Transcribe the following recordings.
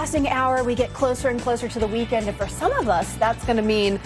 passing hour, we get closer and closer to the weekend, and for some of us, that's going to mean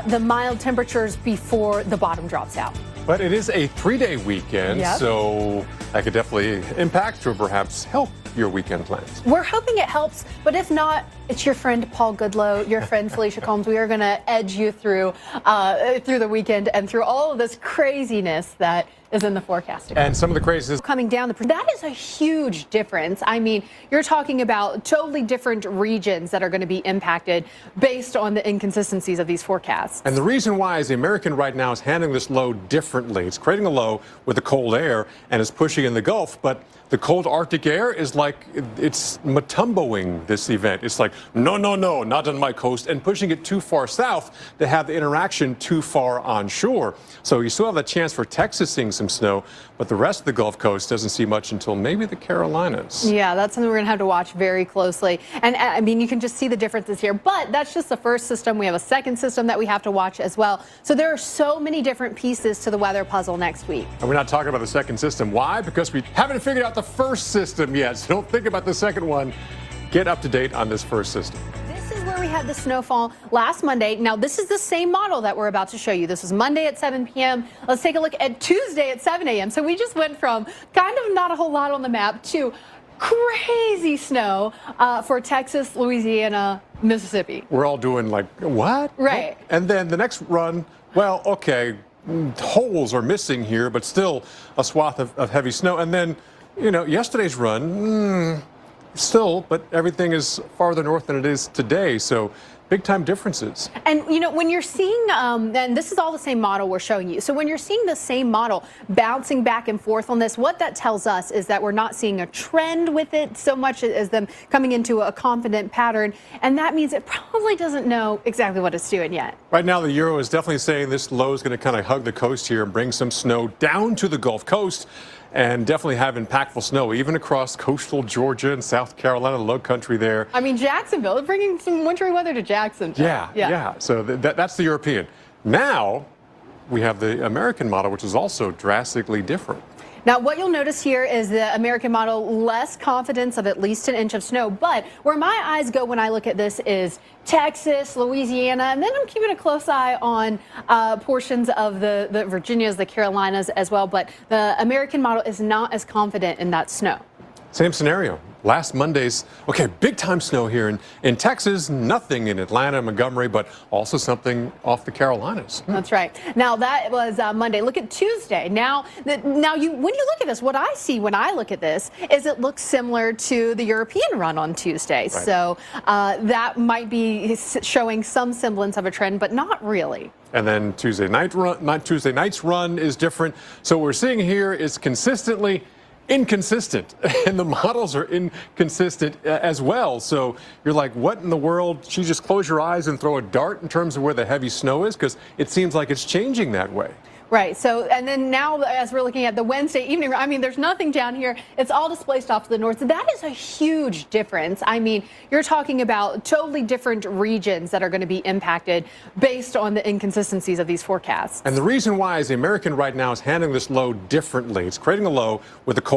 the mild temperatures before the bottom drops out. But it is a 3-day weekend, so that could definitely impact or perhaps help your weekend plans. We're hoping it helps, but if not, it's your friend Paul Goodlow, your friend Felicia Combs. We are going to edge you through the weekend and through all of this craziness that is in the forecast. And some of the craziness coming down, that is a huge difference. I mean, you're talking about totally different regions that are going to be impacted based on the inconsistencies of these forecasts. And the reason why is the American right now is handling this low differently. It's creating a low with the cold air and is pushing in the Gulf, but the cold Arctic air is like, it's matumboing this event. It's like, no, not on my coast, and pushing it too far south to have the interaction too far onshore. So you still have a chance for Texas seeing some snow, but the rest of the Gulf Coast doesn't see much until maybe the Carolinas. Yeah, that's something we're going to have to watch very closely. And I mean, you can just see the differences here, but that's just the first system. We have a second system that we have to watch as well. So there are so many different pieces to the weather puzzle next week. And we're not talking about the second system. Why? Because we haven't figured out the first system yet. So don't think about the second one. Get up to date on this first system. This is where we had the snowfall last Monday. Now, this is the same model that we're about to show you. This is Monday at 7 p.m. Let's take a look at Tuesday at 7 a.m. So we just went from kind of not a whole lot on the map to crazy snow for Texas, Louisiana, Mississippi. We're all doing like, what? Right. And then the next run, well, okay, holes are missing here, but still a swath of heavy snow. And then, you know, yesterday's run, still, but everything is farther north than it is today. So big time differences. And, you know, when you're seeing, and this is all the same model we're showing you. So when you're seeing the same model bouncing back and forth on this, what that tells us is that we're not seeing a trend with it so much as them coming into a confident pattern. And that means it probably doesn't know exactly what it's doing yet. Right now, the Euro is definitely saying this low is going to kind of hug the coast here and bring some snow down to the Gulf Coast. And definitely have impactful snow, even across coastal Georgia and South Carolina, low country there. I mean, Jacksonville, bringing some wintry weather to Jacksonville. Yeah. So that's the European. Now, we have the American model, which is also drastically different. Now, what you'll notice here is the American model, less confidence of at least an inch of snow. But where my eyes go when I look at this is Texas, Louisiana, and then I'm keeping a close eye on portions of the Virginias, the Carolinas as well. But the American model is not as confident in that snow. Same scenario. Last Monday's, okay, big time snow here in Texas, nothing in Atlanta, Montgomery, but also something off the Carolinas. That's right. Now that was Monday. Look at Tuesday. Now when you look at this, what I see when I look at this is it looks similar to the European run on Tuesday. Right. So that might be showing some semblance of a trend, but not really. And then Tuesday night's run is different. So what we're seeing here is consistently inconsistent, and the models are inconsistent as well. So you're like, what in the world? Should you just close your eyes and throw a dart in terms of where the heavy snow is? Because it seems like it's changing that way. Right. So, and then now as we're looking at the Wednesday evening, I mean, there's nothing down here. It's all displaced off to the north. That is a huge difference. I mean, you're talking about totally different regions that are going to be impacted based on the inconsistencies of these forecasts. And the reason why is the American right now is handling this low differently. It's creating a low with the cold